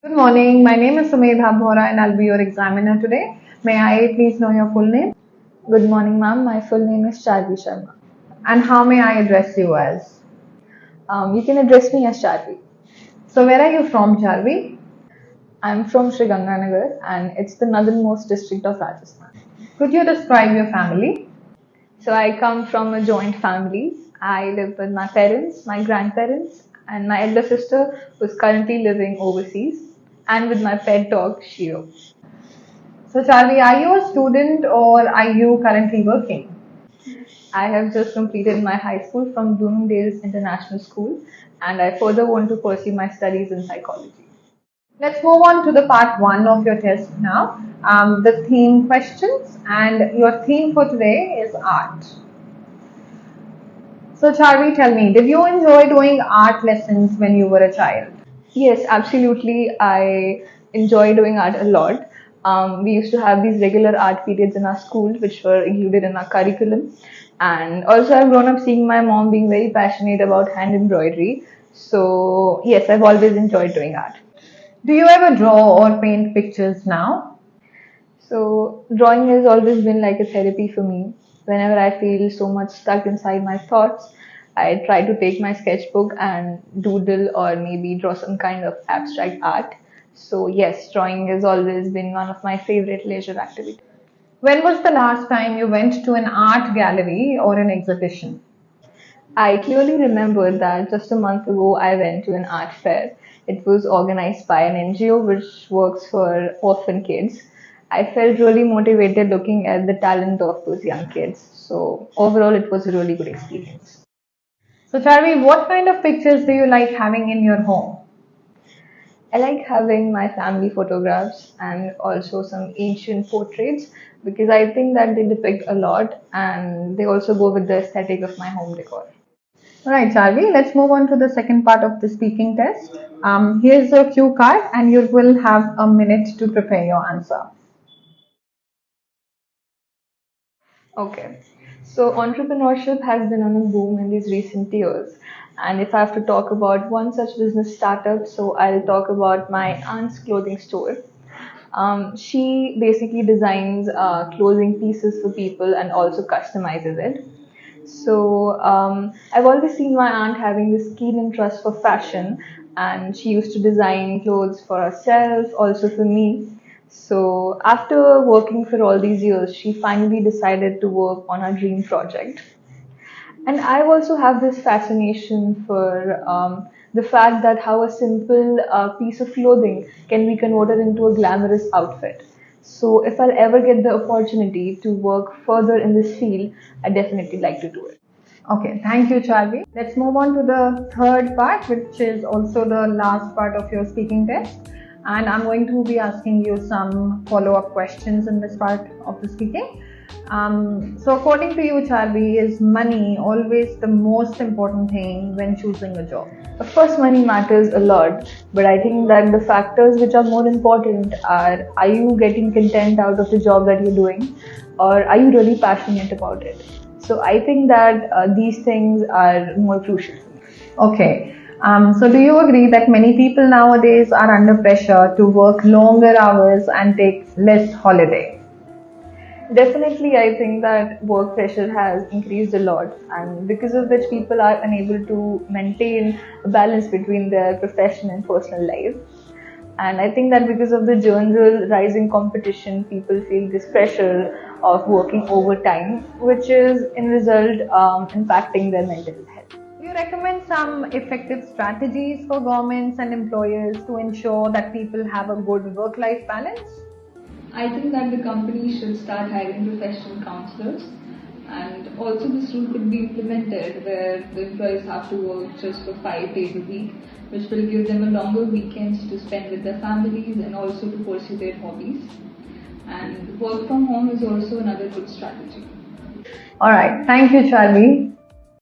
Good morning. My name is Sumedha Bhora and I'll be your examiner today. May I please know your full name? Good morning, ma'am. My full name is Charvi Sharma. And how may I address you as? You can address me as Charvi. So where are you from, Charvi? I'm from Sri Ganganagar and it's the northernmost district of Rajasthan. Could you describe your family? So I come from a joint family. I live with my parents, my grandparents, and my elder sister who's currently living overseas, and with my pet dog, Shiro. So Charvi, are you a student or are you currently working? I have just completed my high school from Bloomingdale's International School, and I further want to pursue my studies in psychology. Let's move on to the part 1 of your test now. The theme questions, and your theme for today is art. So Charvi, tell me, did you enjoy doing art lessons when you were a child? Yes, absolutely. I enjoy doing art a lot. We used to have these regular art periods in our school, which were included in our curriculum. And also, I've grown up seeing my mom being very passionate about hand embroidery. So, yes, I've always enjoyed doing art. Do you ever draw or paint pictures now? So, drawing has always been like a therapy for me. Whenever I feel so much stuck inside my thoughts, I try to take my sketchbook and doodle or maybe draw some kind of abstract art. So, yes, drawing has always been one of my favorite leisure activities. When was the last time you went to an art gallery or an exhibition? I clearly remember that just a month ago I went to an art fair. It was organized by an NGO which works for orphan kids. I felt really motivated looking at the talent of those young kids. So overall, it was a really good experience. So, Charvi, what kind of pictures do you like having in your home? I like having my family photographs and also some ancient portraits because I think that they depict a lot and they also go with the aesthetic of my home decor. Alright, Charvi, let's move on to the second part of the speaking test. Here's your cue card, and you will have a minute to prepare your answer. Okay. So entrepreneurship has been on a boom in these recent years. And if I have to talk about one such business startup, so I'll talk about my aunt's clothing store. She basically designs clothing pieces for people and also customizes it. So I've always seen my aunt having this keen interest for fashion, and she used to design clothes for herself, also for me. So after working for all these years, she finally decided to work on her dream project. And I also have this fascination for the fact that how a simple piece of clothing can be converted into a glamorous outfit. So if I'll ever get the opportunity to work further in this field, I definitely like to do it. Okay, thank you, Charvi. Let's move on to the third part, which is also the last part of your speaking test. And I'm going to be asking you some follow-up questions in this part of the speaking. So according to you, Charvi, is money always the most important thing when choosing a job? Of course, money matters a lot, but I think that the factors which are more important are you getting content out of the job that you're doing, or are you really passionate about it? So I think that these things are more crucial. Okay. So do you agree that many people nowadays are under pressure to work longer hours and take less holiday? Definitely, I think that work pressure has increased a lot, and because of which people are unable to maintain a balance between their profession and personal life. And I think that because of the general rising competition, people feel this pressure of working overtime, which is in result impacting their mental health. Do you recommend some effective strategies for governments and employers to ensure that people have a good work-life balance? I think that the company should start hiring professional counselors, and also this rule could be implemented where the employees have to work just for 5 days a week, which will give them a longer weekends to spend with their families and also to pursue their hobbies. And work from home is also another good strategy. All right. Thank you, Charvi.